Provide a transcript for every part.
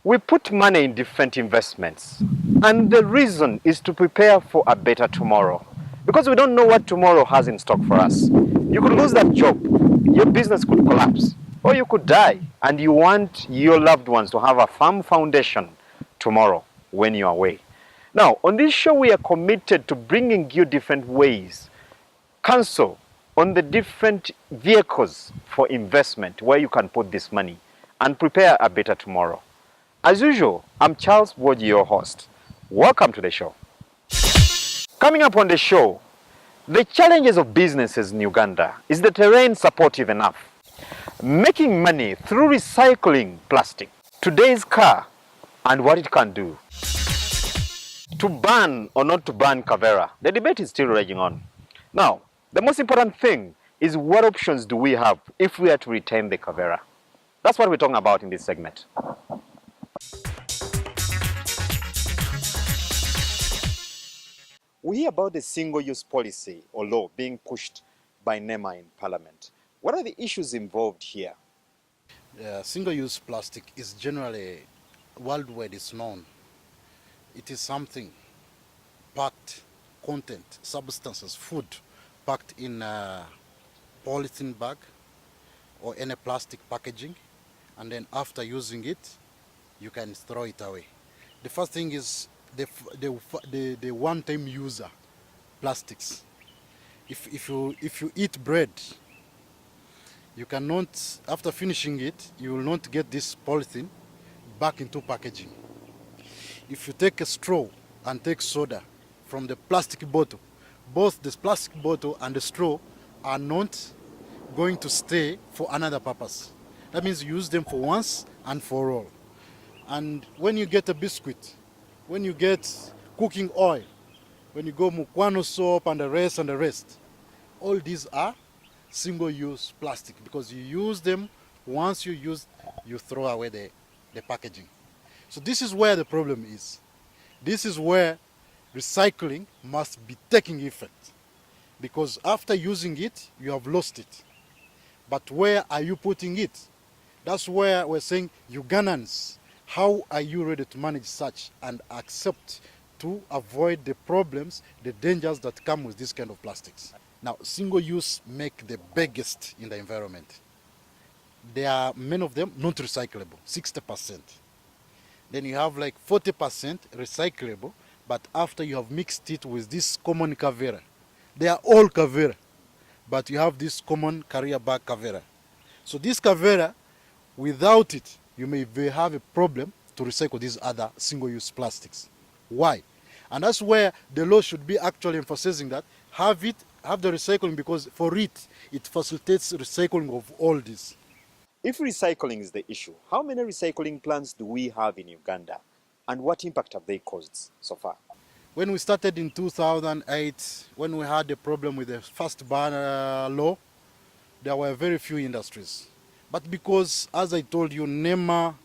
We put money in different investments, and the reason is to prepare for a better tomorrow. Because we don't know what tomorrow has in stock for us. You could lose that job, your business could collapse, or you could die, and you want your loved ones to have a firm foundation tomorrow when you're away. Now, on this show, we are committed to bringing you different ways, counsel on the different vehicles for investment where you can put this money and prepare a better tomorrow. As usual, I'm Charles Boji, your host. Welcome to the show. Coming up on the show, the challenges of businesses in Uganda. Is the terrain supportive enough? Making money through recycling plastic. Today's car and what it can do. To ban or not to ban Kavera, the debate is still raging on. Now, the most important thing is what options do we have if we are to retain the Kavera? That's what we're talking about in this segment. We hear about the single-use policy or law being pushed by NEMA in Parliament. What are the issues involved here? Single-use plastic is generally worldwide is known. It is something packed, content, substances, food packed in a polythene bag or any plastic packaging, and then after using it, you can throw it away. The first thing is the one-time user plastics. If you eat bread, you cannot, after finishing it, you will not get this polythene back into packaging. If you take a straw and take soda from the plastic bottle, both the plastic bottle and the straw are not going to stay for another purpose. That means you use them for once and for all. And when you get a biscuit, when you get cooking oil, when you go mukwano soap and the rest, all these are single-use plastic because you use them, once you throw away the packaging. So this is where the problem is. This is where recycling must be taking effect because after using it, you have lost it. But where are you putting it? That's where we're saying, Ugandans, how are you ready to manage such and accept to avoid the problems, the dangers that come with this kind of plastics? Now, single-use make the biggest in the environment. There are many of them not recyclable, 60%. Then you have like 40% recyclable, but after you have mixed it with this common Kavera, they are all Kavera, but you have this common carrier bag Kavera. So this Kavera, without it, you may have a problem to recycle these other single-use plastics. Why? And that's where the law should be actually emphasizing that have the recycling because for it facilitates recycling of all this. If recycling is the issue, how many recycling plants do we have in Uganda? And what impact have they caused so far? When we started in 2008, when we had a problem with the first ban law, there were very few industries. But because, as I told you, NEMA,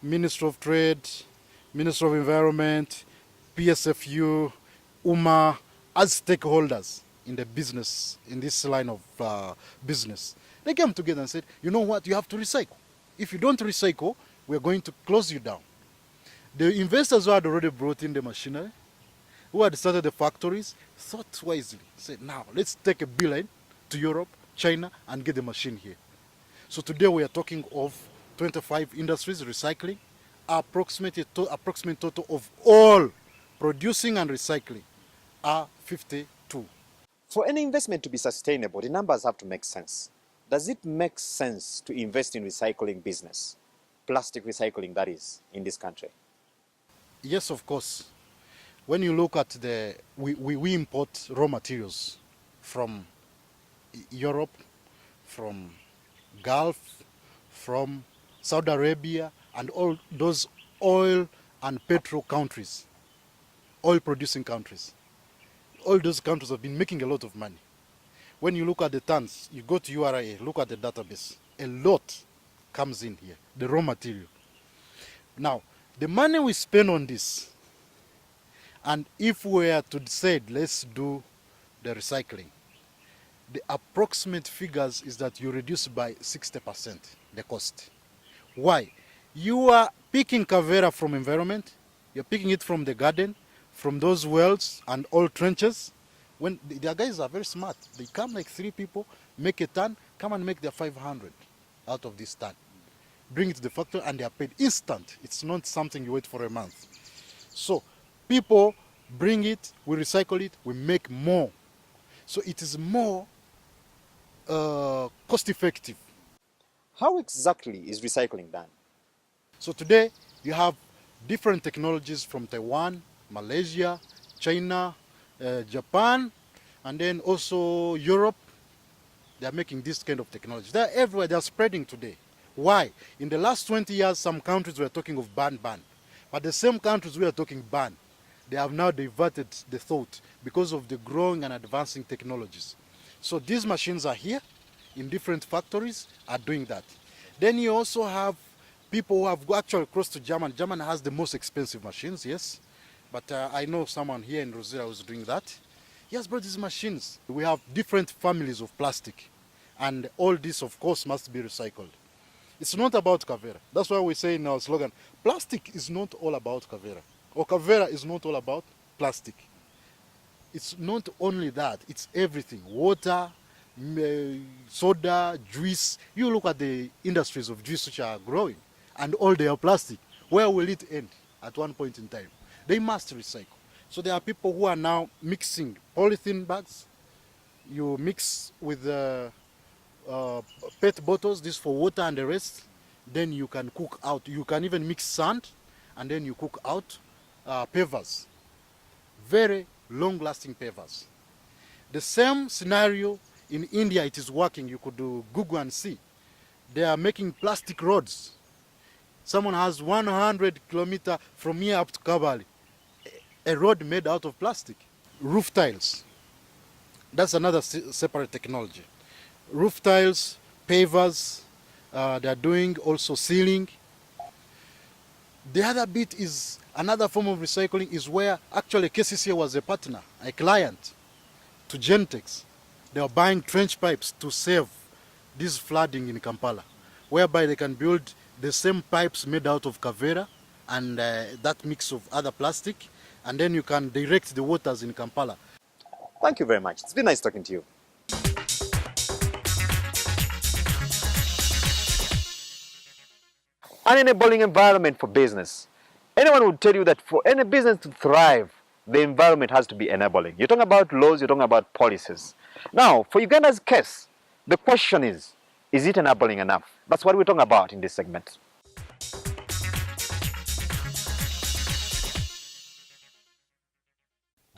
Ministry of Trade, Ministry of Environment, PSFU, UMA, as stakeholders in the business, in this line of business, they came together and said, you know what, you have to recycle. If you don't recycle, we're going to close you down. The investors who had already brought in the machinery, who had started the factories, thought wisely, said, now let's take a beeline to Europe, China, and get the machine here. So today we are talking of 25 industries recycling, approximate total of all producing and recycling are 52. For any investment to be sustainable, the numbers have to make sense. Does it make sense to invest in recycling business, plastic recycling that is, in this country? Yes, of course. When you look at we import raw materials from Europe, from Gulf, from Saudi Arabia, and all those oil and petrol countries, oil producing countries. All those countries have been making a lot of money. When you look at the tons, you go to URA, look at the database, a lot comes in here, the raw material. Now, the money we spend on this, and if we were to decide, let's do the recycling, the approximate figures is that you reduce by 60% the cost. Why? You are picking Kavera from environment, you're picking it from the garden, from those wells and old trenches. When the guys are very smart, they come like 3 people, make a ton, come and make their 500 out of this ton. Bring it to the factory and they are paid instant. It's not something you wait for a month. So people bring it, we recycle it, we make more. So it is more cost effective. How exactly is recycling done? So today you have different technologies from Taiwan, Malaysia, China, Japan, and then also Europe. They are making this kind of technology. They are everywhere. They are spreading today. Why? In the last 20 years, some countries were talking of ban. But the same countries we are talking ban, they have now diverted the thought because of the growing and advancing technologies. So these machines are here in different factories are doing that. Then you also have people who have actually crossed to Germany. Germany has the most expensive machines, yes. But I know someone here in Rosira who's doing that. He has brought these machines. We have different families of plastic. And all this, of course, must be recycled. It's not about Kavera. That's why we say in our slogan, plastic is not all about Kavera. Or Kavera is not all about plastic. It's not only that, it's everything. Water, soda, juice. You look at the industries of juice which are growing, and all they are plastic. Where will it end at one point in time? They must recycle. So there are people who are now mixing polythene bags. You mix with PET bottles, this for water and the rest. Then you can cook out. You can even mix sand, and then you cook out pavers. Very long-lasting pavers. The same scenario in India, it is working. You could do Google and see. They are making plastic roads. Someone has 100 kilometers from here up to Kabali, a road made out of plastic. Roof tiles. That's another separate technology. Roof tiles, pavers, they are doing also sealing. The other bit is another form of recycling is where actually KCCA was a partner, a client to Gentex. They were buying trench pipes to save this flooding in Kampala, whereby they can build the same pipes made out of Kavera and that mix of other plastic, and then you can direct the waters in Kampala. Thank you very much. It's been nice talking to you. An enabling environment for business. Anyone would tell you that for any business to thrive, the environment has to be enabling. You're talking about laws, you're talking about policies. Now, for Uganda's case, the question is it enabling enough? That's what we're talking about in this segment.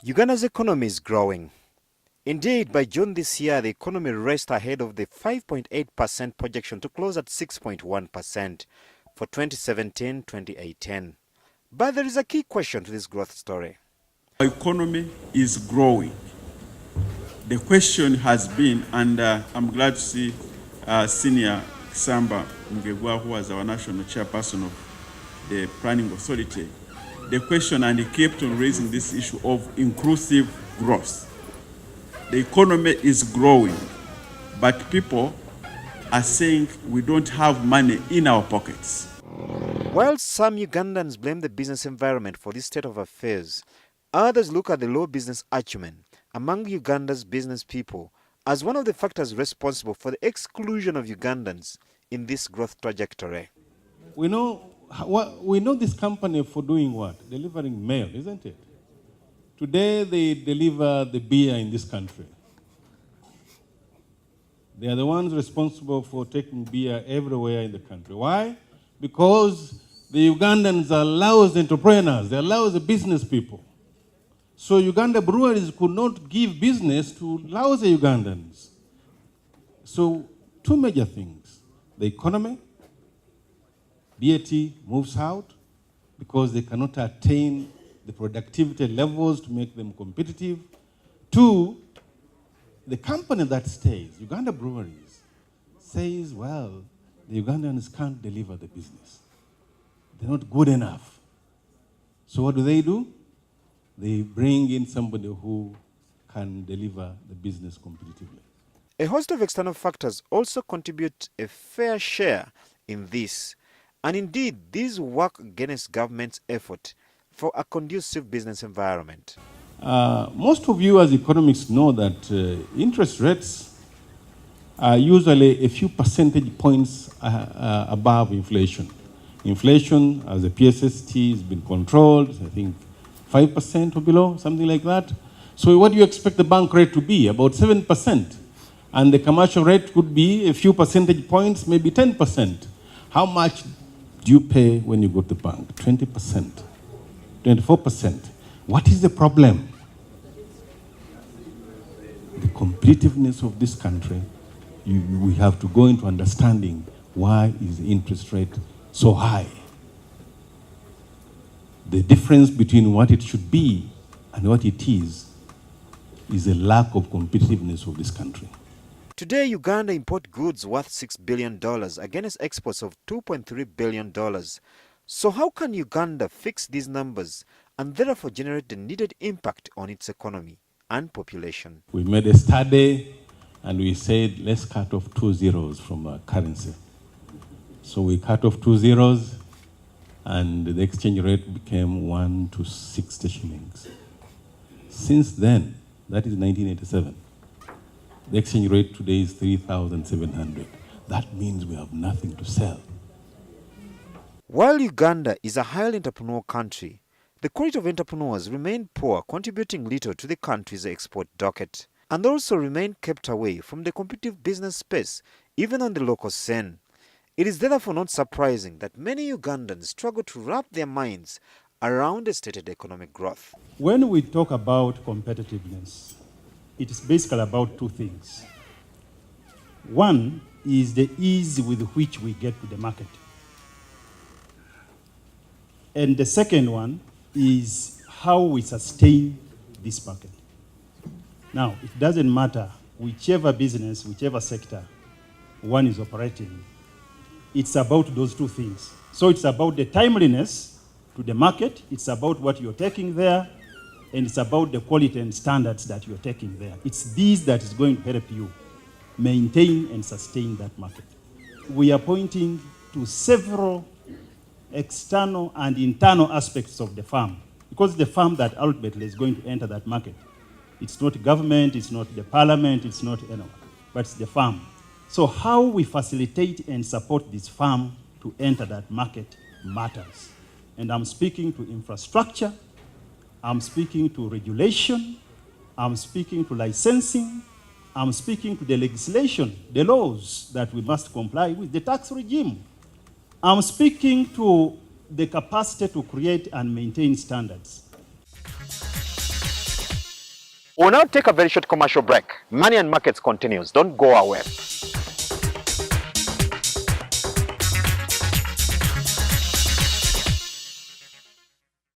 Uganda's economy is growing. Indeed, by June this year, the economy raced ahead of the 5.8% projection to close at 6.1% for 2017-2018. But there is a key question to this growth story. Our economy is growing. The question has been, and I'm glad to see Senior Samba Mugegwa, who was our national chairperson of the Planning Authority, the question, and he kept on raising this issue of inclusive growth. The economy is growing, but people are saying we don't have money in our pockets. While some Ugandans blame the business environment for this state of affairs, others look at the low business acumen among Uganda's business people as one of the factors responsible for the exclusion of Ugandans in this growth trajectory. We know this company for doing what? Delivering mail, isn't it? Today they deliver the beer in this country. They are the ones responsible for taking beer everywhere in the country. Why? Because the Ugandans are lousy entrepreneurs. They are lousy business people. So Uganda breweries could not give business to lousy Ugandans. So two major things. The economy, BAT moves out because they cannot attain the productivity levels to make them competitive. Two, the company that stays, Uganda Breweries, says, well, the Ugandans can't deliver the business. They're not good enough. So what do? They bring in somebody who can deliver the business competitively. A host of external factors also contribute a fair share in this, And indeed, these work against government's effort for a conducive business environment. Most of you as economists know that interest rates are usually a few percentage points above inflation. Inflation, as the PSST has been controlled, I think 5% or below, something like that. So what do you expect the bank rate to be? About 7%. And the commercial rate could be a few percentage points, maybe 10%. How much do you pay when you go to the bank? 20%, 24%. What is the problem? The competitiveness of this country, we have to go into understanding why is the interest rate so high. The difference between what it should be and what it is a lack of competitiveness of this country. Today, Uganda imports goods worth $6 billion against exports of $2.3 billion. So how can Uganda fix these numbers and therefore generate the needed impact on its economy and population? We made a study and we said, let's cut off 2 zeros from our currency. So we cut off 2 zeros and the exchange rate became 1 to 60 shillings. Since then, that is 1987, the exchange rate today is 3,700. That means we have nothing to sell. While Uganda is a highly entrepreneurial country, the quality of entrepreneurs remain poor, contributing little to the country's export docket, and also remain kept away from the competitive business space, even on the local scene. It is therefore not surprising that many Ugandans struggle to wrap their minds around the stated economic growth. When we talk about competitiveness, it is basically about two things. One is the ease with which we get to the market. And the second one is how we sustain this market. Now, it doesn't matter whichever business, whichever sector one is operating, it's about those two things. So it's about the timeliness to the market, it's about what you're taking there, and it's about the quality and standards that you're taking there. It's these that is going to help you maintain and sustain that market. We are pointing to several external and internal aspects of the farm, because the farm that ultimately is going to enter that market. It's not government, it's not the parliament, it's not anyone, but it's the farm. So how we facilitate and support this farm to enter that market matters. And I'm speaking to infrastructure, I'm speaking to regulation, I'm speaking to licensing, I'm speaking to the legislation, the laws that we must comply with, the tax regime. I'm speaking to the capacity to create and maintain standards. We'll now take a very short commercial break. Money and Markets continues. Don't go away.